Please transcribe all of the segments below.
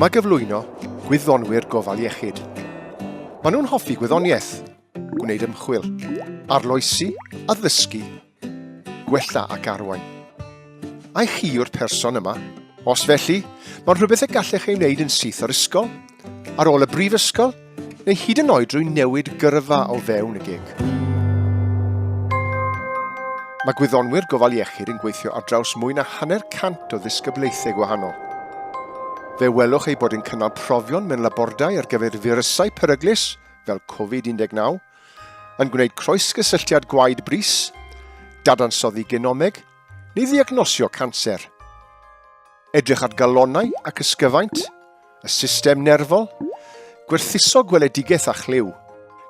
Yma gyflwyno Gwyddonwyr Gofal Iechyd. Maen nhw'n hoffi gwyddoniaeth, gwneud ymchwil, arloesi a ddysgu, gwella ac arwain. A chi yw'r person yma? Os felly, mae'n rhywbeth y gallech ei wneud yn syth o'r ysgol, ar ôl y brifysgol, neu hyd yn oed drwy newid gyrfa o fewn y gig. Mae Gwyddonwyr Gofal Iechyd yn gweithio ar draws mwy na 100 o ddisgyblaethau gwahanol. Fe welwch ei bod yn cynnal profion mewn labordau ar gyfer firysau peryglis fel Covid-19, yn gwneud croesgysylltiad gwaed bris, dadansoddi genomeg neu ddiagnosio canser. Edrych ar galonau ac ysgyfaint, y system nerfol, gwerthuso gweledigaeth a chliw,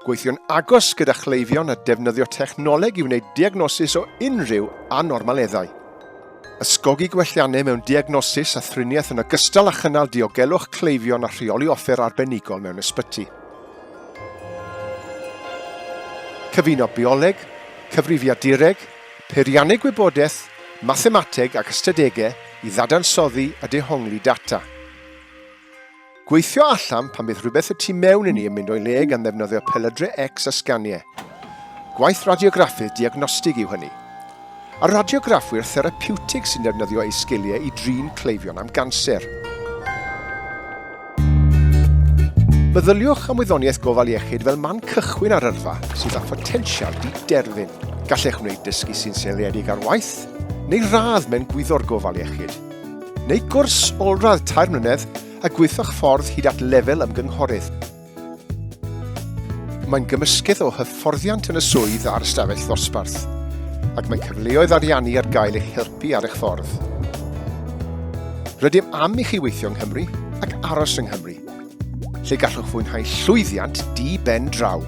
gweithio'n agos gyda chleifion a defnyddio technoleg i wneud diagnosis o unrhyw anormaleddau. Ysgogi gwelliannau mewn diagnosis a thriniaeth yn ogystal â chynnal diogelwch cleifion a rheoli offer arbenigol mewn ysbyty. Cyfuno bioleg, cyfrifiadureg, peiriannau gwybodaeth, mathemateg ac ystadegau i ddadansoddi a dehongli data. Gweithio allan pan bydd rhywbeth y tu mewn i ni yn mynd o'i le gan ddefnyddio peledre X a sganiau. Gwaith radiograffydd diagnostig yw hynny. A radiograffwyr therapeutig sy'n defnyddio ei sgiliau i drin cleifion am ganser. Meddyliwch am wyddoniaeth gofal iechyd fel man cychwyn ar yrfa sydd â potensial di-derfyn. Gallech wneud dysgu sy'n seiliedig ar waith, neu radd mewn gwyddor gofal iechyd, neu gwrs olradd 3 mlynedd a gweithio'ch ffordd hyd at lefel ymgynghorydd. Mae'n gymysgedd o hyfforddiant yn y swydd a'r ystafell ddosbarth, ac mae cyfleoedd ariannu ar gael eich helpu ar eich ffordd. Rydym am i chi weithio yng Nghymru ac aros yng Nghymru, lle gallwch fwynhau llwyddiant di ben draw.